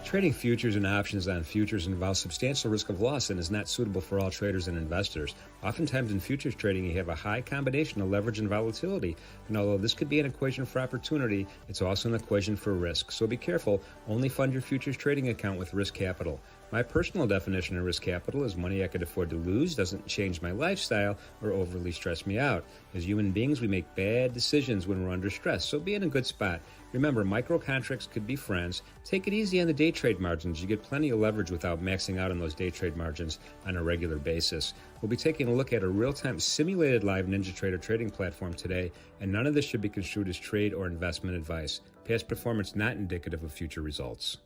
Trading futures and options on futures involves substantial risk of loss and is not suitable for all traders and investors. Oftentimes in futures trading, you have a high combination of leverage and volatility. And although this could be an equation for opportunity, it's also an equation for risk. So be careful. Only fund your futures trading account with risk capital. My personal definition of risk capital is money I could afford to lose, doesn't change my lifestyle, or overly stress me out. As human beings, we make bad decisions when we're under stress, so be in a good spot. Remember, micro contracts could be friends. Take it easy on the day trade margins. You get plenty of leverage without maxing out on those day trade margins on a regular basis. We'll be taking a look at a real-time simulated live NinjaTrader trading platform today, and none of this should be construed as trade or investment advice. Past performance not indicative of future results.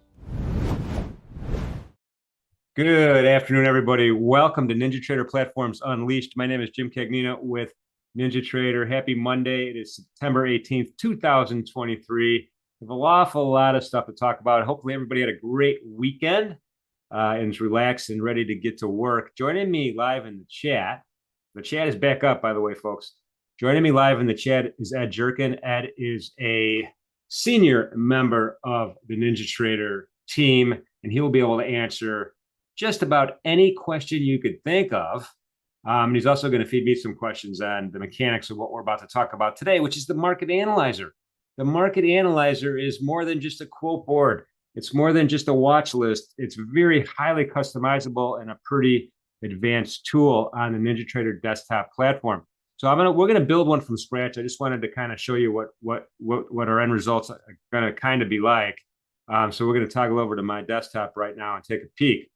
Good afternoon, everybody. Welcome to NinjaTrader Platforms Unleashed. My name is Jim Cagnina with NinjaTrader. Happy Monday. It is September 18th, 2023. We have an awful lot of stuff to talk about. Hopefully everybody had a great weekend and is relaxed and ready to get to work. Joining me live in the chat. The chat is back up, by the way, folks. Joining me live in the chat is Ed Jerkin. Ed is a senior member of the NinjaTrader team, and he will be able to answer just about any question you could think of. And he's also going to feed me some questions on the mechanics of what we're about to talk about today, which is the market analyzer. The market analyzer is more than just a quote board. It's more than just a watch list. It's very highly customizable and a pretty advanced tool on the NinjaTrader Desktop platform. So we're going to build one from scratch. I just wanted to kind of show you what our end results are going to kind of be like. So we're going to toggle over to my desktop right now and take a peek.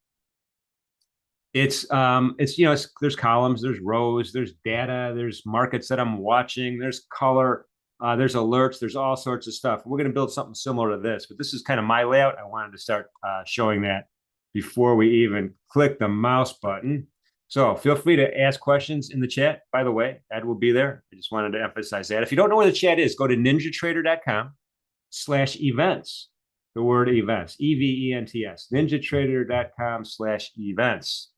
It's there's columns, there's rows, there's data, there's markets that I'm watching, there's color, there's alerts, there's all sorts of stuff. We're going to build something similar to this, but this is kind of my layout. I wanted to start showing that before we even click the mouse button. So feel free to ask questions in the chat. By the way, Ed will be there. I just wanted to emphasize that. If you don't know where the chat is, go to ninjatrader.com/events. The word events, EVENTS, ninjatrader.com/events.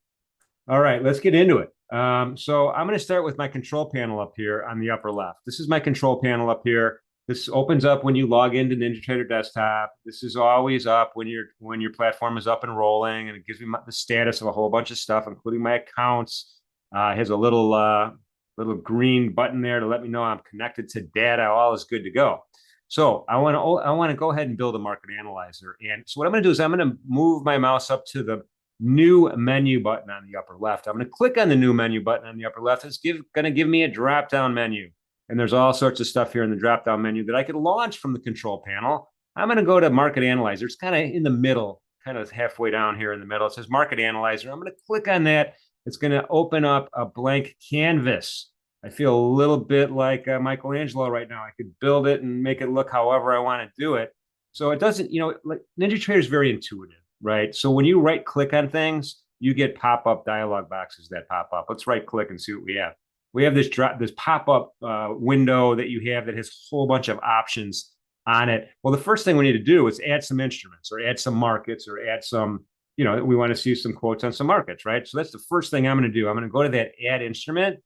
All right, let's get into it. So I'm going to start with my control panel up here on the upper left. This is my control panel up here. This opens up when you log into NinjaTrader Desktop. This is always up when your platform is up and rolling, and it gives me the status of a whole bunch of stuff, including my accounts. It has a little green button there to let me know I'm connected to data. All is good to go. So I want to go ahead and build a market analyzer. And so what I'm going to do is I'm going to move my mouse up to the new menu button on the upper left. I'm going to click on the new menu button on the upper left. It's going to give me a drop-down menu. And there's all sorts of stuff here in the drop-down menu that I could launch from the control panel. I'm going to go to Market Analyzer. It's kind of in the middle, kind of halfway down here in the middle. It says Market Analyzer. I'm going to click on that. It's going to open up a blank canvas. I feel a little bit like Michelangelo right now. I could build it and make it look however I want to do it. So it doesn't, like NinjaTrader is very intuitive. Right. So when you right click on things, you get pop-up dialog boxes that pop up. Let's right click and see what we have. We have this pop-up window that you have that has a whole bunch of options on it. Well, the first thing we need to do is add some instruments or add some markets or add some, we want to see some quotes on some markets. Right. So that's the first thing I'm going to do. I'm going to go to that add instrument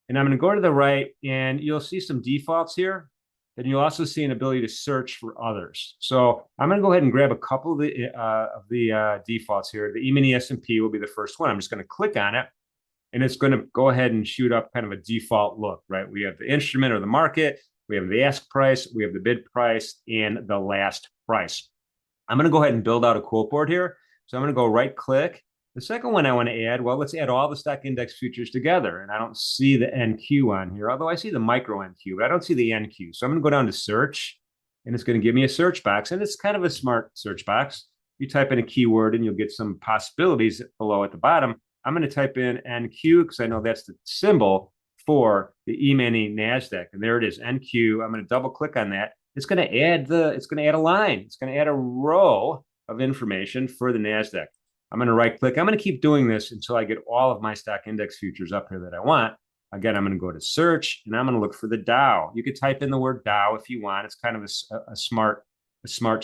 and I'm going to go to the right and you'll see some defaults here. Then you'll also see an ability to search for others. So I'm going to go ahead and grab a couple of the defaults here. The E-mini S&P will be the first one. I'm just going to click on it, and it's going to go ahead and shoot up kind of a default look, right? We have the instrument or the market. We have the ask price. We have the bid price and the last price. I'm going to go ahead and build out a quote board here. So I'm going to go right-click. The second one I want to add, well, let's add all the stock index futures together. And I don't see the NQ on here, although I see the micro NQ, but I don't see the NQ. So I'm going to go down to search, and it's going to give me a search box. And it's kind of a smart search box. You type in a keyword, and you'll get some possibilities below at the bottom. I'm going to type in NQ because I know that's the symbol for the E-mini NASDAQ. And there it is, NQ. I'm going to double click on that. It's going to add a line. It's going to add a row of information for the NASDAQ. I'm going to right click. I'm going to keep doing this until I get all of my stock index futures up here that I want. Again, I'm going to go to search and I'm going to look for the Dow. You could type in the word Dow if you want. It's kind of a smart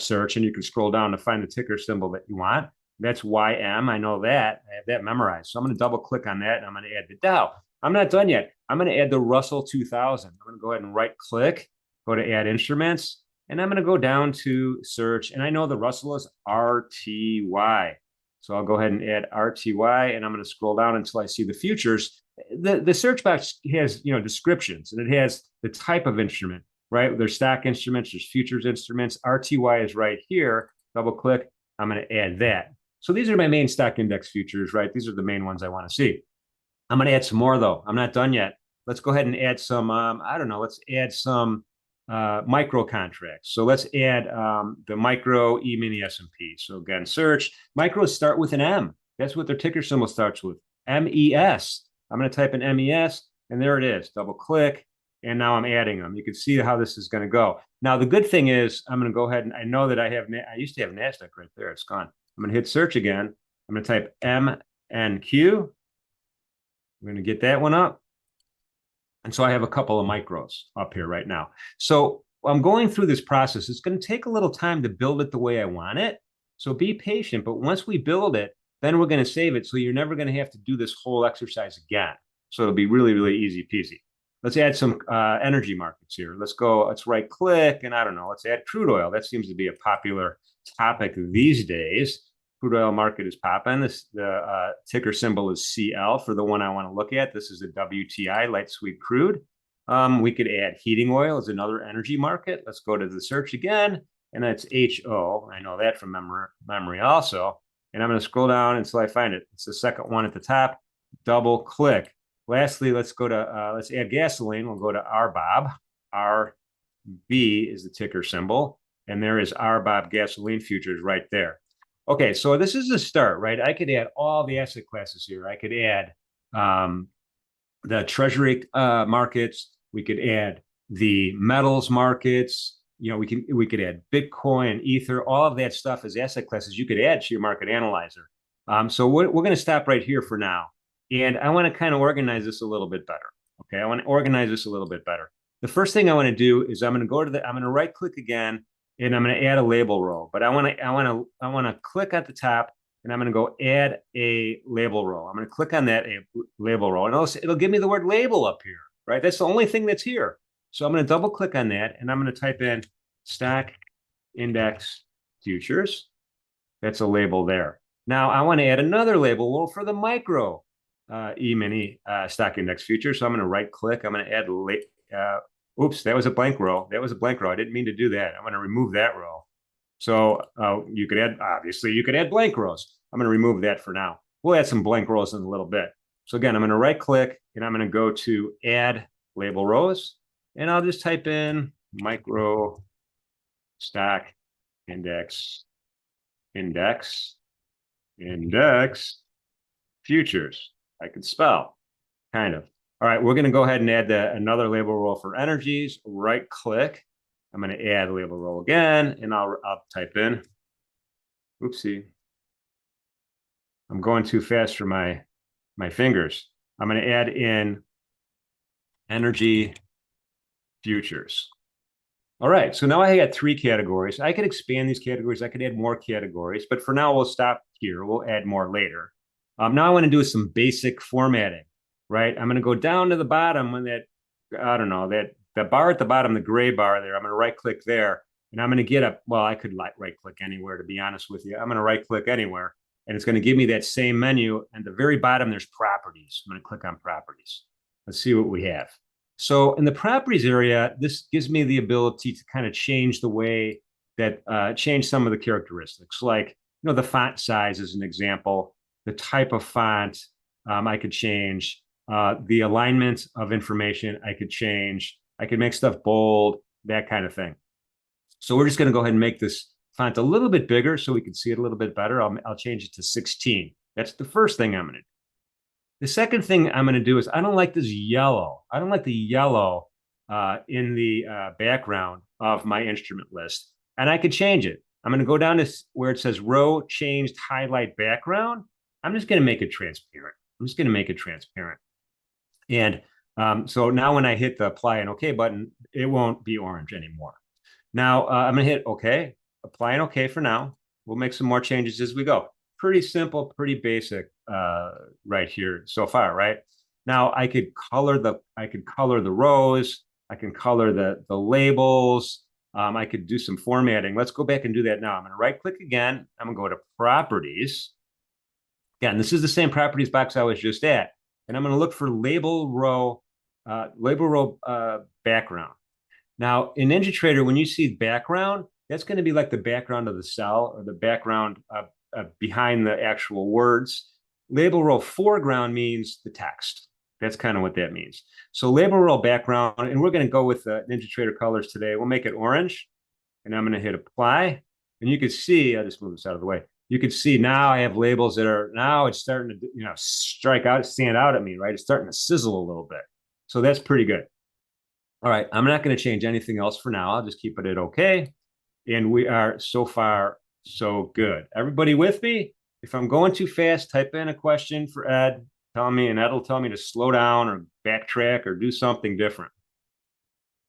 search, and you can scroll down to find the ticker symbol that you want. That's YM. I know that. I have that memorized. So I'm going to double click on that and I'm going to add the Dow. I'm not done yet. I'm going to add the Russell 2000. I'm going to go ahead and right click, go to add instruments. And I'm going to go down to search. And I know the Russell is RTY. So I'll go ahead and add RTY, and I'm going to scroll down until I see the futures. The search box has, descriptions, and it has the type of instrument, right? There's stock instruments, there's futures instruments. RTY is right here. Double click. I'm going to add that. So these are my main stock index futures, right? These are the main ones I want to see. I'm going to add some more, though. I'm not done yet. Let's go ahead and add some, I don't know, let's add some micro contracts. So let's add the micro E-mini S&P. So again, search. Micros start with an M. That's what their ticker symbol starts with, MES. I'm going to type in MES, and there it is. Double click, and now I'm adding them. You can see how this is going to go. Now, the good thing is I'm going to go ahead, and I know that I used to have NASDAQ right there. It's gone. I'm going to hit search again. I'm going to type MNQ. I'm going to get that one up. And so I have a couple of micros up here right now. So I'm going through this process. It's going to take a little time to build it the way I want it. So be patient. But once we build it, then we're going to save it. So you're never going to have to do this whole exercise again. So it'll be really, really easy peasy. Let's add some energy markets here. Let's right click, and I don't know, let's add crude oil. That seems to be a popular topic these days. Crude oil market is popping. The ticker symbol is CL for the one I want to look at. This is a WTI, light sweet crude. We could add heating oil as another energy market. Let's go to the search again, and that's HO. I know that from memory also. And I'm going to scroll down until I find it. It's the second one at the top. Double click. Lastly, let's add gasoline. We'll go to RBOB. RB is the ticker symbol, and there is RBOB gasoline futures right there. Okay, so this is a start, right? I could add all the asset classes here. I could add the treasury markets. We could add the metals markets. We could add Bitcoin, Ether, all of that stuff as asset classes you could add to your market analyzer. So we're going to stop right here for now. And I want to kind of organize this a little bit better. Okay, I want to organize this a little bit better. The first thing I want to do is I'm going to right click again, and I'm going to add a label row. But I want to click at the top, and I'm going to go add a label row. I'm going to click on that label row, and it'll give me the word label up here, right? That's the only thing that's here. So I'm going to double click on that, and I'm going to type in stock index futures. That's a label there. Now I want to add another label row for the micro E-mini stock index future. So I'm going to right click. I'm going to add oops, that was a blank row. That was a blank row. I didn't mean to do that. I'm going to remove that row. So you could add blank rows. I'm going to remove that for now. We'll add some blank rows in a little bit. So again, I'm going to right click, and I'm going to go to add label rows, and I'll just type in micro stock index futures. I could spell, kind of. All right, we're going to go ahead and add another label row for energies. Right click. I'm going to add label row again, and I'll type in. Oopsie. I'm going too fast for my fingers. I'm going to add in energy futures. All right, so now I got 3 categories. I could expand these categories. I could add more categories, but for now, we'll stop here. We'll add more later. Now I want to do some basic formatting, right? I'm going to go down to the bottom when that bar at the bottom, the gray bar there. I'm going to right click there, and I'm going to get I could right click anywhere, to be honest with you. I'm going to right click anywhere, and it's going to give me that same menu. And at the very bottom, there's properties. I'm going to click on properties. Let's see what we have. So in the properties area, this gives me the ability to kind of change the way that change some of the characteristics, like the font size is an example. The type of font I could change. The alignment of information I could change. I could make stuff bold, that kind of thing. So we're just going to go ahead and make this font a little bit bigger so we can see it a little bit better. I'll change it to 16. That's the first thing I'm going to do. The second thing I'm going to do is I don't like this yellow. I don't like the yellow in the background of my instrument list. And I could change it. I'm going to go down to where it says row changed highlight background. I'm just going to make it transparent. And so now when I hit the apply and OK button, it won't be orange anymore. Now I'm going to hit OK, apply and OK for now. We'll make some more changes as we go. Pretty simple, pretty basic right here so far, right? Now I could color the rows. I can color the labels. I could do some formatting. Let's go back and do that now. I'm going to right click again. I'm going to go to properties. Again, this is the same properties box I was just at. And I'm going to look for label row background. Now in NinjaTrader, when you see background, that's going to be like the background of the cell or the background behind the actual words. Label row foreground means the text. That's kind of what that means. So label row background, and we're going to go with the NinjaTrader colors today. We'll make it orange, and I'm going to hit apply. And you can see, I'll just move this out of the way. You can see now I have labels that are, now it's starting to, strike out, stand out at me, right? It's starting to sizzle a little bit. So that's pretty good. All right, I'm not going to change anything else for now. I'll just keep it at okay. And we are so far so good. Everybody with me? If I'm going too fast, type in a question for Ed, tell me, and Ed will tell me to slow down or backtrack or do something different.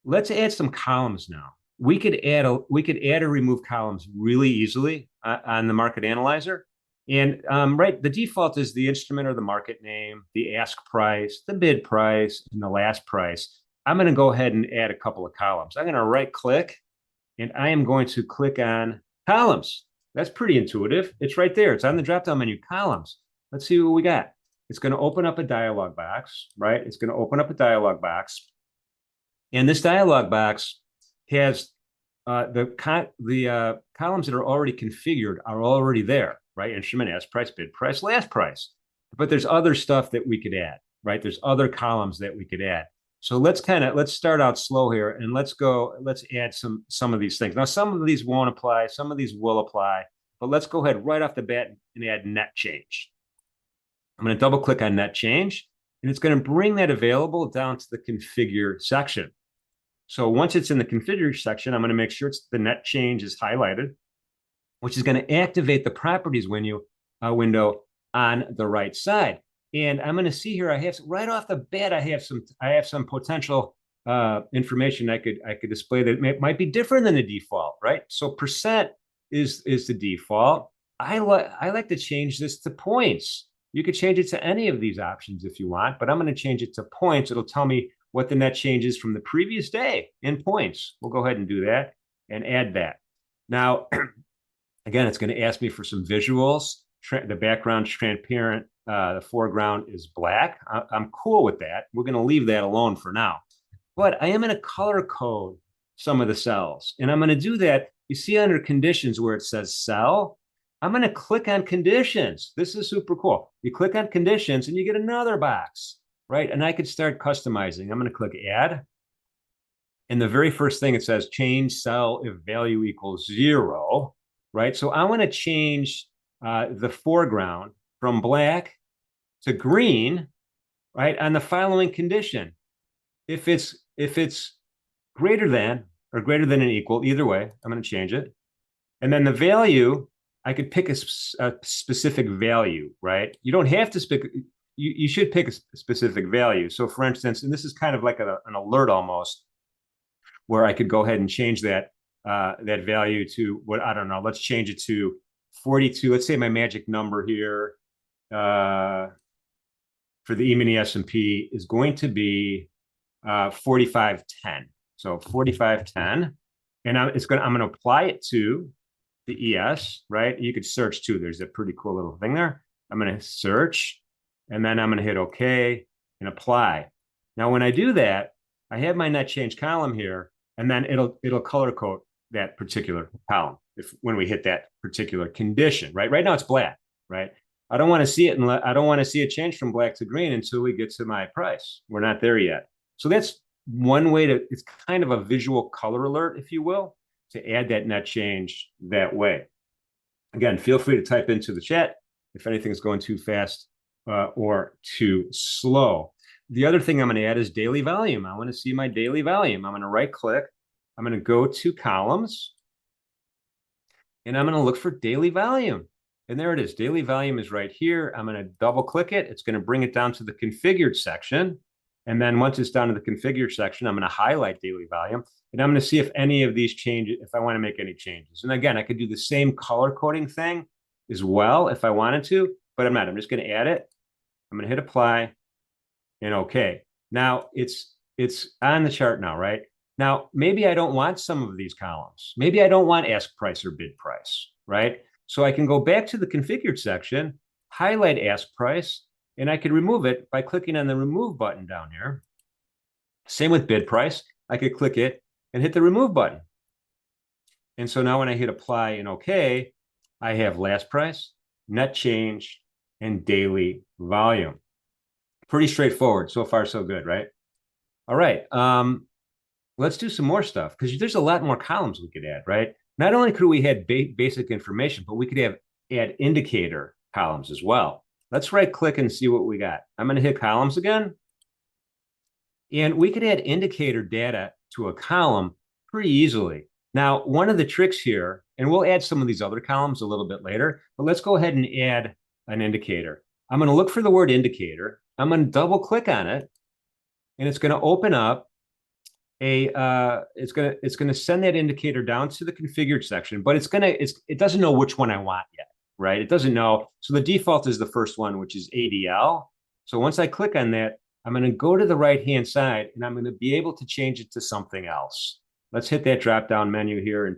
Let's add some columns now. We could add or remove columns really easily on the market analyzer. And right, the default is the instrument or the market name, the ask price, the bid price, and the last price. I'm going to go ahead and add a couple of columns. I'm going to right click and I am going to click on columns. That's pretty intuitive. It's right there. It's on the drop-down menu, columns. Let's see what we got. It's going to open up a dialog box, right? It's going to open up a dialog box. And this dialog box has the columns that are already configured are already there, right? Instrument, ask price, bid price, last price. But there's other stuff that we could add, right? There's other columns that we could add. So let's start out slow here and let's add some of these things. Now, some of these won't apply, some of these will apply, but let's go ahead right off the bat and add net change. I'm going to double click on net change, and it's going to bring that available down to the configure section. So once it's in the configure section, I'm going to make sure the net change is highlighted, which is going to activate the properties window on the right side. And I'm going to see here, I have right off the bat, I have some potential information I could display that might be different than the default, right? So percent is the default. I like to change this to points. You could change it to any of these options if you want, but I'm going to change it to points. It'll tell me what the net change is from the previous day in points. We'll go ahead and do that and add that. Now, again, it's going to ask me for some visuals. The background's transparent. The foreground is black. I'm cool with that. We're going to leave that alone for now. But I am going to color code some of the cells. And I'm going to do that. You see under conditions where it says cell, I'm going to click on conditions. This is super cool. You click on conditions and you get another box, right? And I could start customizing. I'm going to click add. And the very first thing it says change cell if value equals 0, right? So I want to change the foreground from black to green, right? On the following condition. If it's greater than or greater than an equal, either way, I'm going to change it. And then the value, I could pick a specific value, right? You don't have to pick, you should pick a specific value. So for instance, and this is kind of like an alert almost, where I could go ahead and change that value to what, I don't know, let's change it to 42. Let's say my magic number here for the E-mini S&P is going to be 4510. So 4510. And I'm going to apply it to the ES, right? You could search too. There's a pretty cool little thing there. I'm going to search, and then I'm going to hit OK and apply. Now, when I do that, I have my net change column here, and then it'll color code that particular column when we hit that particular condition, right? Right now it's black, right? I don't want to see it, and I don't want to see it change from black to green until we get to my price. We're not there yet. So that's one way it's kind of a visual color alert, if you will, to add that net change that way. Again, feel free to type into the chat if anything's going too fast or too slow. The other thing I'm going to add is daily volume. I want to see my daily volume. I'm going to right click. I'm going to go to columns, and I'm going to look for daily volume. And there it is. Daily volume is right here. I'm going to double click it. It's going to bring it down to the configured section. And then once it's down to the configured section, I'm going to highlight daily volume. And I'm going to see if any of these change, if I want to make any changes. And again, I could do the same color coding thing as well if I wanted to, but I'm not. I'm just going to add it. I'm going to hit apply and OK. Now it's on the chart now, right? Now, maybe I don't want some of these columns. Maybe I don't want ask price or bid price, right? So I can go back to the configured section, highlight ask price, and I can remove it by clicking on the remove button down here. Same with bid price. I could click it and hit the remove button. And so now when I hit apply and OK, I have last price, net change, and daily volume. Pretty straightforward. So far, so good, right? All right. Let's do some more stuff because there's a lot more columns we could add, right? Not only could we add basic information, but we could add indicator columns as well. Let's right click and see what we got. I'm going to hit columns again. And we could add indicator data to a column pretty easily. Now, one of the tricks here, and we'll add some of these other columns a little bit later, but let's go ahead and add an indicator. I'm going to look for the word indicator. I'm going to double click on it, and it's going to open up it's going to send that indicator down to the configured section, but it doesn't know which one I want yet, right? It doesn't know. So the default is the first one, which is ADL. So once I click on that, I'm going to go to the right-hand side, and I'm going to be able to change it to something else. Let's hit that drop-down menu here and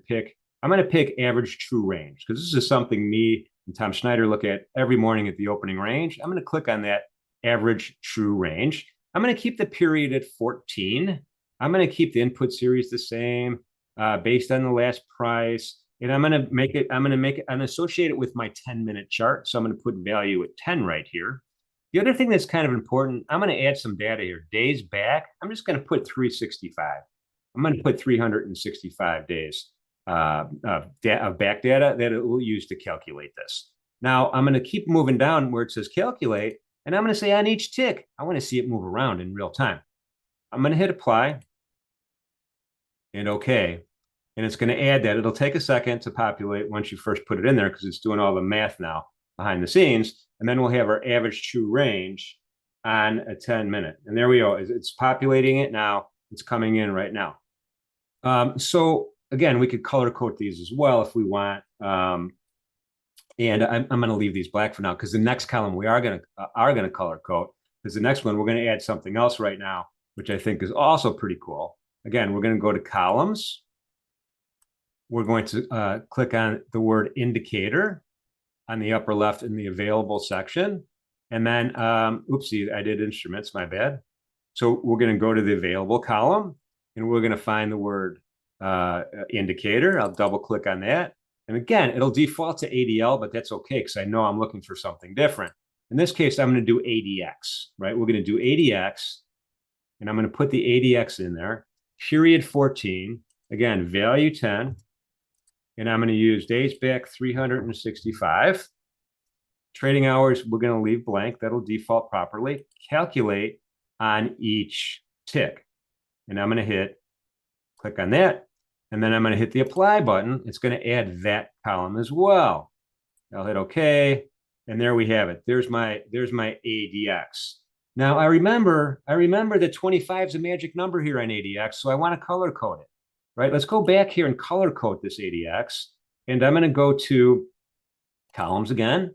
I'm going to pick average true range, because this is something me and Tom Schneider look at every morning at the opening range. I'm going to click on that average true range. I'm going to keep the period at 14. I'm going to keep the input series the same based on the last price. And I'm going to associate it with my 10-minute chart. So I'm going to put value at 10 right here. The other thing that's kind of important, I'm going to add some data here. Days back, I'm just going to put 365. I'm going to put 365 days of back data that it will use to calculate this. Now, I'm going to keep moving down where it says calculate, and I'm going to say on each tick, I want to see it move around in real time. I'm going to hit apply and OK. And it's going to add that. It'll take a second to populate once you first put it in there because it's doing all the math now behind the scenes. And then we'll have our average true range on a 10-minute. And there we go. It's populating it now. It's coming in right now. So again, we could color code these as well if we want. And I'm going to leave these black for now because the next column we are going to color code, because the next one we're going to add something else right now, which I think is also pretty cool. Again, we're going to go to columns. We're going to click on the word indicator on the upper left in the available section. And then, oopsie, I did instruments, my bad. So we're going to go to the available column, and we're going to find the word indicator. I'll double click on that. And again, it'll default to ADL, but that's okay because I know I'm looking for something different. In this case, I'm going to do ADX, right? We're going to do ADX, and I'm going to put the ADX in there. Period 14, again, value 10. And I'm going to use days back 365. Trading hours, we're going to leave blank. That'll default properly. Calculate on each tick. And I'm going to click on that. And then I'm going to hit the apply button. It's going to add that column as well. I'll hit OK. And there we have it. There's my ADX. Now I remember that 25 is a magic number here on ADX. So I want to color code it. Right, let's go back here and color code this ADX. And I'm going to go to columns again.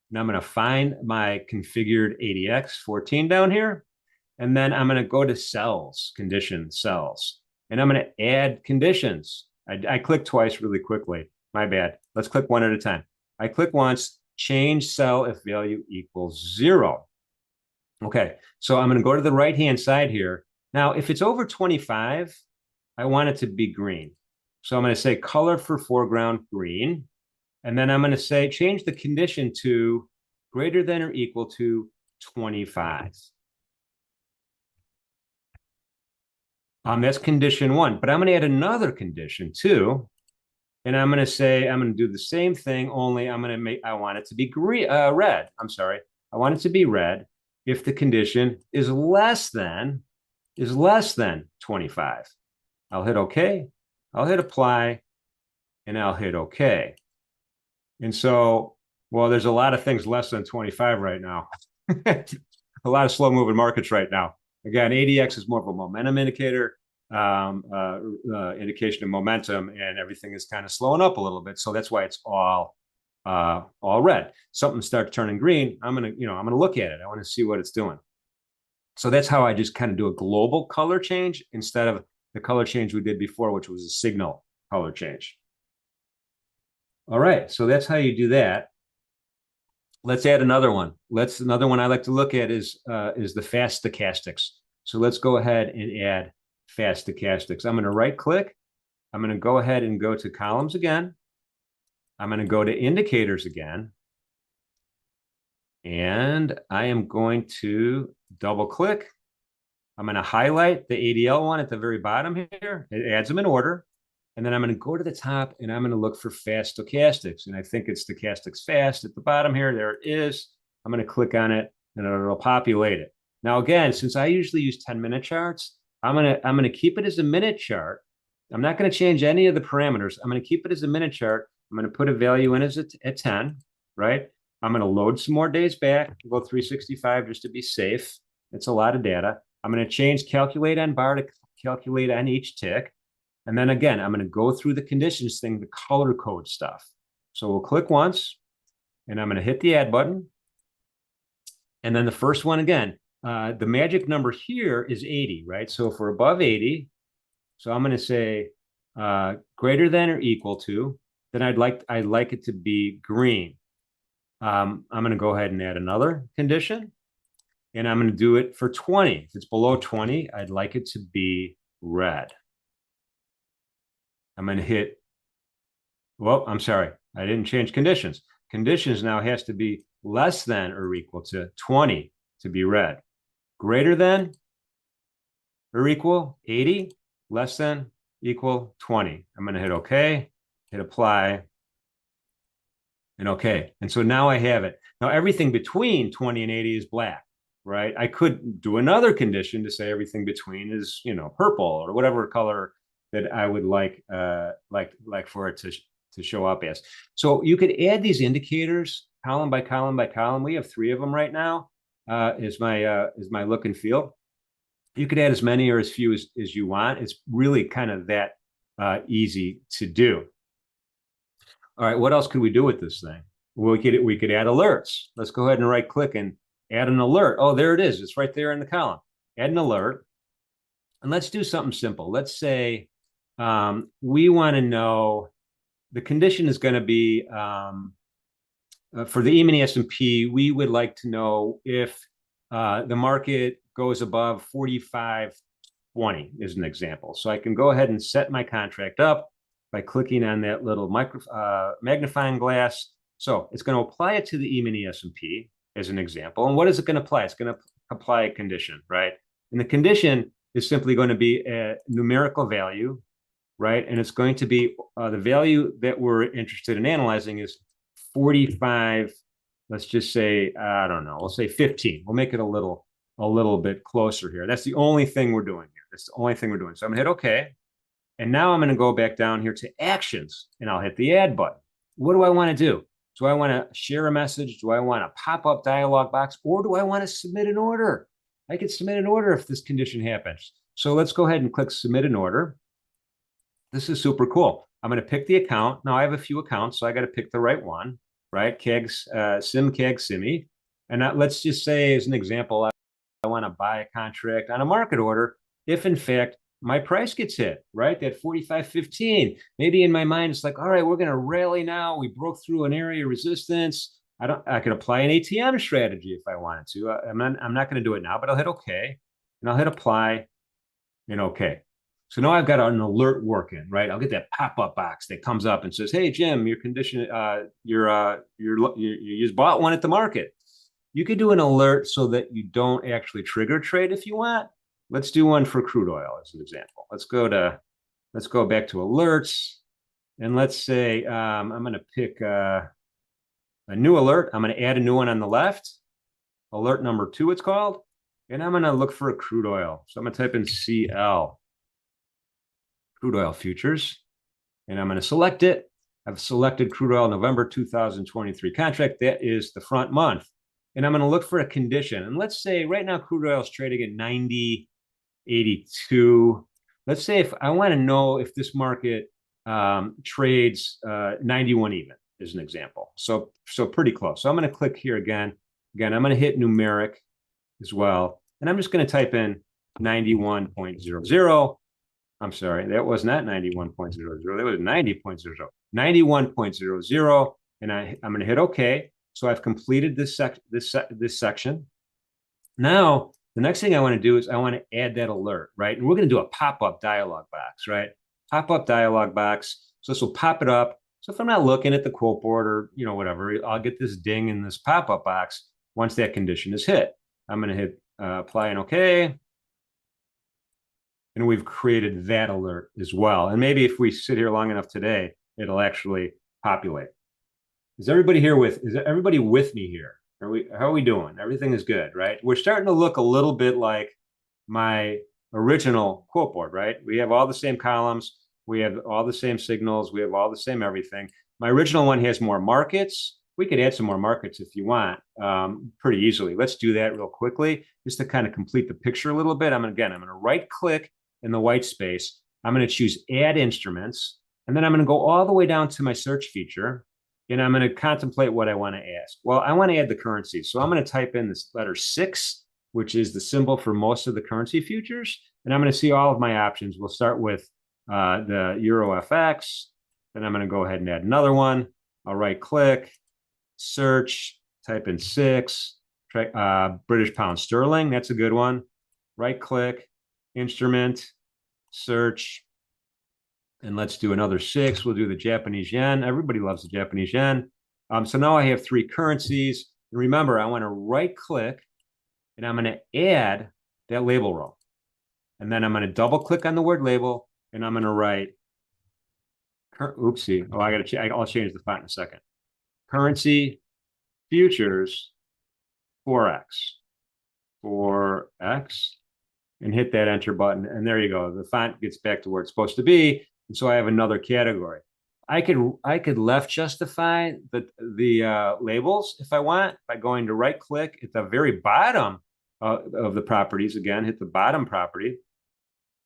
And I'm going to find my configured ADX 14 down here. And then I'm going to go to cells, condition cells. And I'm going to add conditions. I clicked twice really quickly. My bad. Let's click one at a time. I click once, change cell if value equals 0. Okay, so I'm going to go to the right-hand side here. Now, if it's over 25, I want it to be green. So I'm going to say color for foreground green. And then I'm going to say change the condition to greater than or equal to 25. That's condition 1. But I'm going to add another condition 2. And I'm going to say I'm going to do the same thing, only I want it to be red. I'm sorry. I want it to be red if the condition is less than 25. I'll hit OK, I'll hit apply, and I'll hit OK. And so, well, there's a lot of things less than 25 right now. A lot of slow moving markets right now. Again, ADX is more of a momentum indicator, indication of momentum, and everything is kind of slowing up a little bit. So that's why it's all red. Something starts turning green, I'm gonna look at it. I want to see what it's doing. So that's how I just kind of do a global color change instead of the color change we did before, which was a signal color change. All right, so that's how you do that. Let's add another one. Another one I like to look at is the fast stochastics. So let's go ahead and add fast stochastics. I'm going to right click. I'm going to go ahead and go to columns again. I'm going to go to indicators again. And I am going to double click. I'm going to highlight the ADL one at the very bottom here. It adds them in order. And then I'm going to go to the top and I'm going to look for fast stochastics. And I think it's stochastics fast at the bottom here. There it is. I'm going to click on it and it'll populate it. Now, again, since I usually use 10-minute charts, I'm going to keep it as a minute chart. I'm not going to change any of the parameters. I'm going to keep it as a minute chart. I'm going to put a value in as at 10, right? I'm going to load some more days back, go 365 just to be safe. It's a lot of data. I'm going to change calculate on bar to calculate on each tick. And then again, I'm going to go through the conditions thing, the color code stuff. So we'll click once and I'm going to hit the add button. And then the first one again, the magic number here is 80, right? So if we're above 80, so I'm going to say greater than or equal to, then I'd like it to be green. I'm going to go ahead and add another condition. And I'm going to do it for 20. If it's below 20, I'd like it to be red. I'm going to hit, well, I'm sorry, I didn't change conditions. Conditions now has to be less than or equal to 20 to be red. Greater than or equal 80, less than, equal 20. I'm going to hit OK, hit apply, and OK. And so now I have it. Now everything between 20 and 80 is black, right? I could do another condition to say everything between is, purple or whatever color that I would like for it to show up as. So you could add these indicators column by column by column. We have 3 of them right now. Is my look and feel. You could add as many or as few as you want. It's really kind of that easy to do. All right, what else could we do with this thing? Well, we could add alerts. Let's go ahead and right click and add an alert. Oh, there it is. It's right there in the column. Add an alert. And let's do something simple. Let's say we want to know the condition is going to be for the E-mini S&P, we would like to know if the market goes above 45.20 is an example. So I can go ahead and set my contract up by clicking on that little magnifying glass. So it's going to apply it to the E-mini S&P as an example. And what is it going to apply? It's going to apply a condition, right? And the condition is simply going to be a numerical value, right? And it's going to be the value that we're interested in analyzing is 45. Let's just say, I don't know, we'll say 15. We'll make it a little bit closer here. That's the only thing we're doing here. That's the only thing we're doing. So I'm gonna hit OK. And now I'm going to go back down here to actions and I'll hit the add button. What do I want to do? Do I want to share a message? Do I want a pop-up dialog box? Or do I want to submit an order? I could submit an order if this condition happens. So let's go ahead and click submit an order. This is super cool. I'm going to pick the account. Now I have a few accounts, so I got to pick the right one, right? SimCag, And let's just say, as an example, I want to buy a contract on a market order if, in fact, my price gets hit, right? That 45.15. Maybe in my mind, it's like, all right, we're going to rally now. We broke through an area of resistance. I could apply an ATM strategy if I wanted to. I'm not going to do it now, but I'll hit OK. And I'll hit apply and OK. So now I've got an alert working, right? I'll get that pop-up box that comes up and says, hey, Jim, your condition, you just bought one at the market. You could do an alert so that you don't actually trigger trade if you want. Let's do one for crude oil as an example. Let's go back to alerts. And let's say I'm going to pick a new alert. I'm going to add a new one on the left. Alert number 2, it's called. And I'm going to look for a crude oil. So I'm going to type in CL, crude oil futures. And I'm going to select it. I've selected crude oil November 2023 contract. That is the front month. And I'm going to look for a condition. And let's say right now crude oil is trading at 90.82. Let's say if I want to know if this market trades 91 even, as an example. So pretty close. So I'm going to click here again. Again, I'm going to hit numeric as well. And I'm just going to type in 91.00. I'm sorry, that was not 91.00. That was 90.00. 91.00. And I'm going to hit OK. So I've completed this section. Now, the next thing I want to do is I want to add that alert, right? And we're going to do a pop-up dialog box, right? Pop-up dialog box. So this will pop it up. So if I'm not looking at the quote board or, whatever, I'll get this ding in this pop-up box once that condition is hit. I'm going to hit apply and OK. And we've created that alert as well. And maybe if we sit here long enough today, it'll actually populate. Is everybody with me here? How are we doing? Everything is good, right? We're starting to look a little bit like my original quote board, right? We have all the same columns. We have all the same signals. We have all the same everything. My original one has more markets. We could add some more markets if you want, pretty easily. Let's do that real quickly, just to kind of complete the picture a little bit. I'm going to right click in the white space. I'm going to choose add instruments. And then I'm going to go all the way down to my search feature. And I'm going to contemplate what I want to ask. Well, I want to add the currency. So I'm going to type in this letter 6, which is the symbol for most of the currency futures. And I'm going to see all of my options. We'll start with the Euro FX. Then I'm going to go ahead and add another one. I'll right click, search, type in 6, British pound sterling. That's a good one. Right click, instrument, search. And let's do another 6. We'll do the Japanese yen. Everybody loves the Japanese yen. So now I have 3 currencies. And remember, I want to right click and I'm going to add that label row. And then I'm going to double click on the word label and I'm going to write, oopsie. Oh, I'll change the font in a second. Currency futures 4X. 4X. And hit that enter button. And there you go. The font gets back to where it's supposed to be. And so I have another category. I could left justify the labels if I want by going to right click at the very bottom of the properties. Again, hit the bottom property.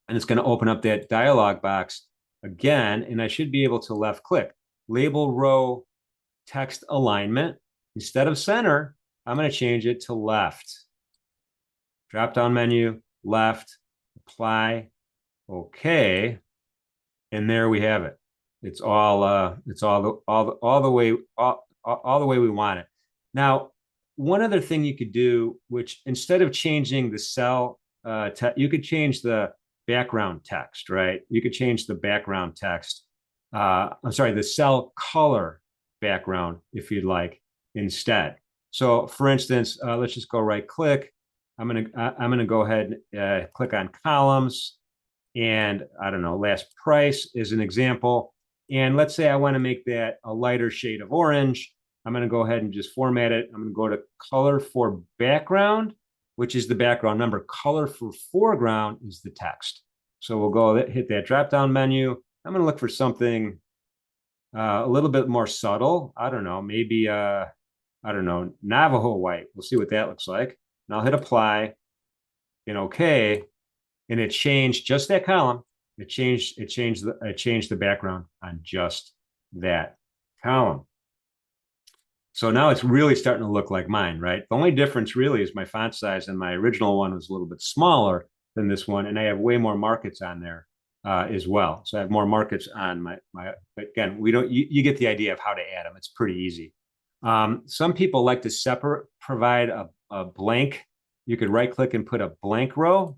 And it's going to open up that dialog box again. And I should be able to left click. Label row text alignment. Instead of center, I'm going to change it to left. Drop down menu, left, apply, OK. And there we have it. It's all the way we want it. Now, one other thing you could do, which instead of changing the cell, you could change the background text, right? You could change the background text. I'm sorry, the cell color background if you'd like instead. So, for instance, let's just go right click. I'm gonna go ahead and click on columns. And I don't know, last price is an example. And let's say I want to make that a lighter shade of orange. I'm going to go ahead and just format it. I'm going to go to color for background, which is the background. Remember, color for foreground is the text. So we'll go hit that drop down menu. I'm going to look for something a little bit more subtle. I don't know, maybe, I don't know, Navajo white. We'll see what that looks like. And I'll hit apply and OK. And it changed just that column. It changed the background on just that column. So now it's really starting to look like mine, right? The only difference really is my font size, and my original one was a little bit smaller than this one, and I have way more markets on there as well. So I have more markets on my. But again, you get the idea of how to add them. It's pretty easy. Some people like to provide a blank. You could right click and put a blank row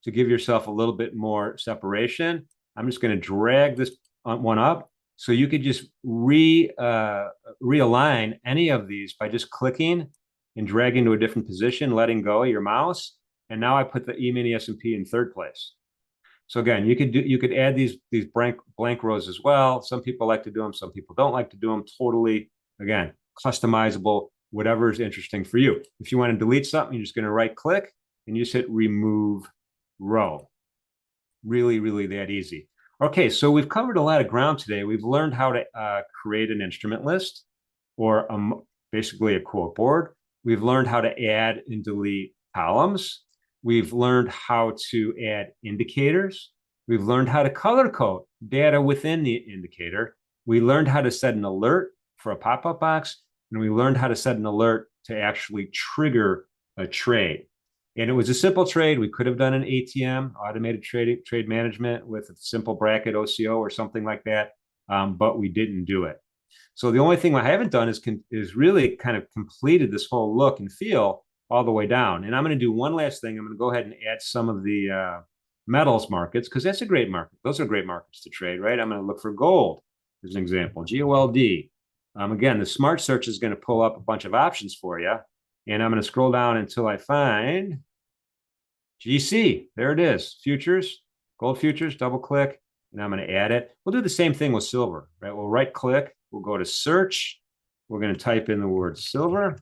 to give yourself a little bit more separation. I'm just going to drag this one up. So you could just realign any of these by just clicking and dragging to a different position, letting go of your mouse. And now I put the E-mini S&P in third place. So again, you could add these blank rows as well. Some people like to do them. Some people don't like to do them. Totally, again, customizable, whatever is interesting for you. If you want to delete something, you're just going to right click and you just hit remove row. Really, really that easy. Okay, so we've covered a lot of ground today. We've learned how to create an instrument list or basically a quote board. We've learned how to add and delete columns. We've learned how to add indicators. We've learned how to color code data within the indicator. We learned how to set an alert for a pop-up box, and we learned how to set an alert to actually trigger a trade. And it was a simple trade. We could have done an ATM, automated trade management, with a simple bracket OCO or something like that, but we didn't do it. So the only thing I haven't done is really kind of completed this whole look and feel all the way down. And I'm going to do one last thing. I'm going to go ahead and add some of the metals markets, because that's a great market. Those are great markets to trade, right? I'm going to look for gold as an example, GOLD. Again, the smart search is going to pull up a bunch of options for you. And I'm going to scroll down until I find GC. There it is, futures, gold futures, double click, and I'm going to add it. We'll do the same thing with silver, right? We'll right click, we'll go to search. We're going to type in the word silver,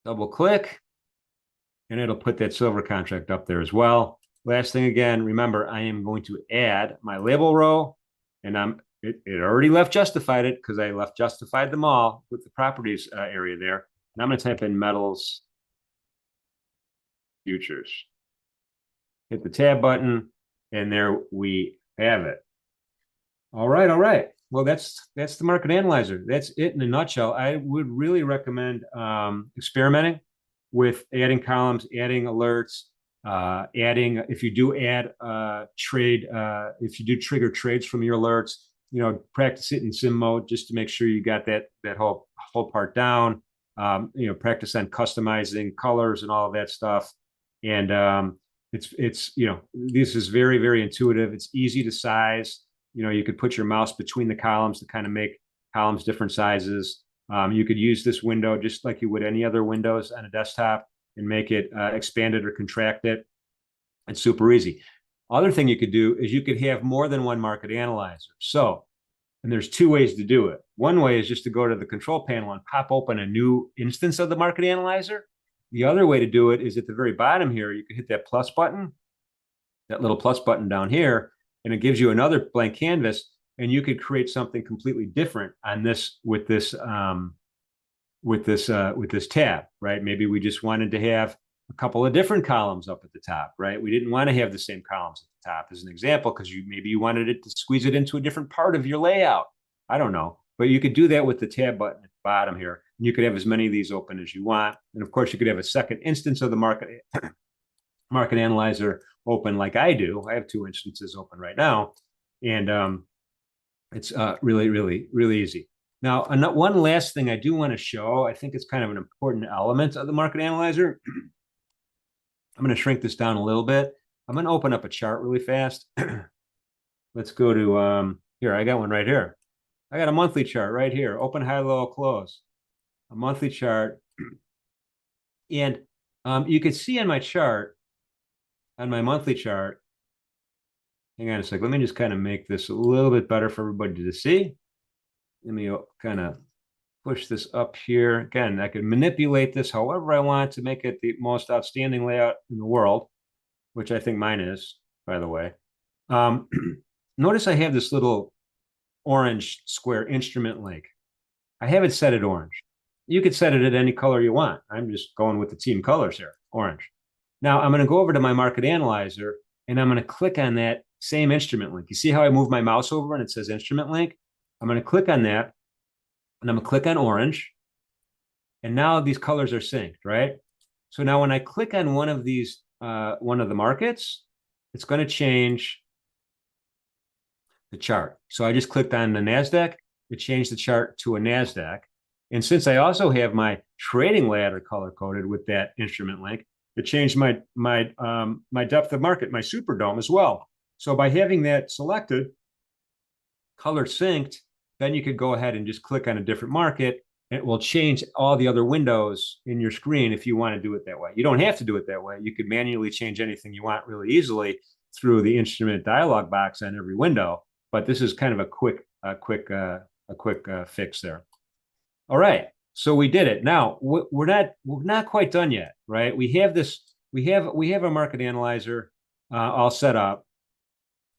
double click, and it'll put that silver contract up there as well. Last thing again, remember, I am going to add my label row, and it already left justified it because I left justified them all with the properties area there. And I'm going to type in metals futures. Hit the tab button, and there we have it. All right, all right. Well, that's the market analyzer. That's it in a nutshell. I would really recommend experimenting with adding columns, adding alerts, adding, if you do add trade, if you do trigger trades from your alerts, you know, practice it in sim mode just to make sure you got that whole part down. You know, practice on customizing colors and all of that stuff. And it's you know, this is very, very intuitive. It's easy to size. You know, you could put your mouse between the columns to kind of make columns different sizes. You could use this window just like you would any other windows on a desktop and make it expand it or contract it. It's super easy. Other thing you could do is you could have more than one market analyzer. So, and there's two ways to do it. One way is just to go to the control panel and pop open a new instance of the market analyzer. The other way to do it is at the very bottom here, you can hit that plus button, that little plus button down here, and it gives you another blank canvas, and you could create something completely different on this with this tab, right? Maybe we just wanted to have a couple of different columns up at the top, right? We didn't want to have the same columns at the top as an example, because maybe you wanted it to squeeze it into a different part of your layout. I don't know, but you could do that with the tab button at the bottom here. And you could have as many of these open as you want. And of course, you could have a second instance of the market analyzer open like I do. I have two instances open right now. And it's really, really, really easy. Now, one last thing I do want to show, I think it's kind of an important element of the market analyzer. I'm going to shrink this down a little bit. I'm going to open up a chart really fast. Let's go to, here, I got one right here. I got a monthly chart right here, open, high, low, close. A monthly chart. And you can see on my chart, on my monthly chart, hang on a sec, let me just kind of make this a little bit better for everybody to see. Let me kind of push this up here. Again, I can manipulate this however I want to make it the most outstanding layout in the world, which I think mine is, by the way. Notice I have this little orange square instrument link. I have it set at orange. You could set it at any color you want. I'm just going with the team colors here, orange. Now I'm going to go over to my market analyzer, and I'm going to click on that same instrument link. You see how I move my mouse over and it says instrument link? I'm going to click on that, and I'm going to click on orange. And now these colors are synced, right? So now when I click on one of these, one of the markets, it's going to change the chart. So I just clicked on the NASDAQ. It changed the chart to a NASDAQ. And since I also have my trading ladder color coded with that instrument link, it changed my depth of market, my SuperDOM as well. So by having that selected, color synced, then you could go ahead and just click on a different market. And it will change all the other windows in your screen if you want to do it that way. You don't have to do it that way. You could manually change anything you want really easily through the instrument dialog box on every window. But this is kind of a quick fix there. All right, so we did it. Now we're not quite done yet, right? We have a market analyzer all set up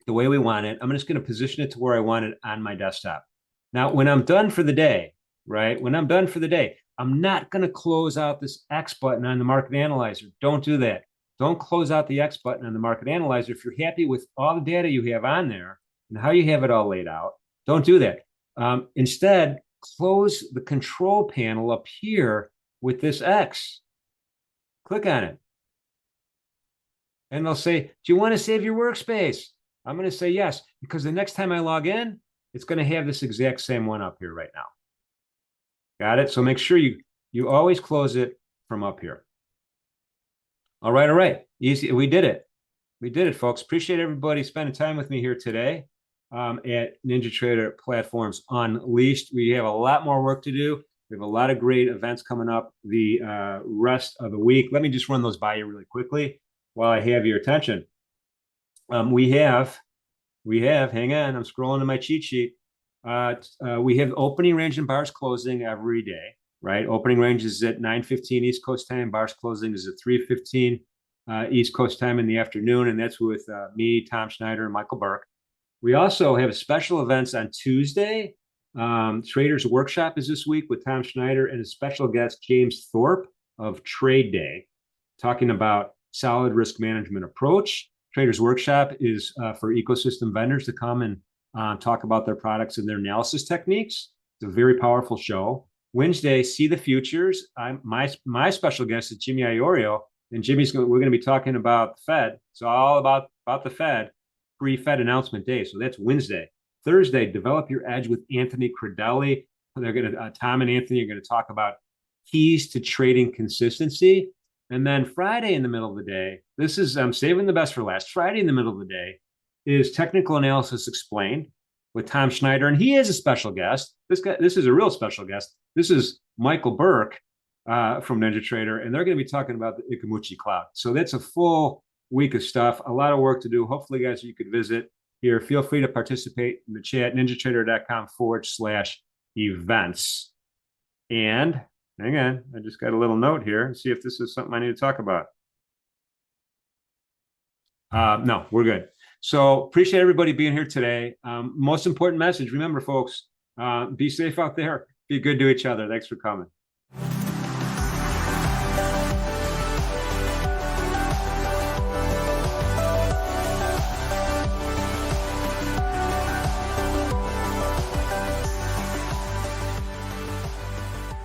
the way we want it. I'm just going to position it to where I want it on my desktop. Now, when I'm done for the day, right? When I'm done for the day, I'm not going to close out this X button on the market analyzer. Don't do that. Don't close out the X button on the market analyzer. If you're happy with all the data you have on there and how you have it all laid out, don't do that. Instead, close the control panel up here with this X. Click on it. And they'll say, do you want to save your workspace? I'm going to say yes, because the next time I log in, it's going to have this exact same one up here right now. Got it? So make sure you always close it from up here. All right. Easy. We did it. We did it, folks. Appreciate everybody spending time with me here today at NinjaTrader Platforms Unleashed. We have a lot more work to do. We have a lot of great events coming up the rest of the week. Let me just run those by you really quickly while I have your attention. We have, hang on, I'm scrolling to my cheat sheet. We have opening range and bars closing every day, right? Opening range is at 9:15 East Coast time. Bars closing is at 3:15 East Coast time in the afternoon, and that's with me, Tom Schneider, and Michael Burke. We also have special events on Tuesday. Traders Workshop is this week with Tom Schneider and a special guest, James Thorpe of Trade Day, talking about solid risk management approach. Traders Workshop is for ecosystem vendors to come and talk about their products and their analysis techniques. It's a very powerful show. Wednesday, See the Futures. My special guest is Jimmy Iorio, and we're going to be talking about the Fed. It's all about the Fed, pre-Fed announcement day. So that's Wednesday. Thursday, Develop Your Edge with Anthony Credelli. They're going to Tom and Anthony are going to talk about keys to trading consistency. And then Friday in the middle of the day, I'm saving the best for last. Friday in the middle of the day is Technical Analysis Explained with Tom Schneider, and he is a special guest. This is a real special guest. This is Michael Burke from NinjaTrader, and they're going to be talking about the Ikamuchi Cloud. So that's a full week of stuff, a lot of work to do. Hopefully, guys, you could visit here. Feel free to participate in the chat, ninjatrader.com/events. And hang on, I just got a little note here. See if this is something I need to talk about. No, we're good. So appreciate everybody being here today. Most important message, remember, folks, be safe out there. Be good to each other. Thanks for coming.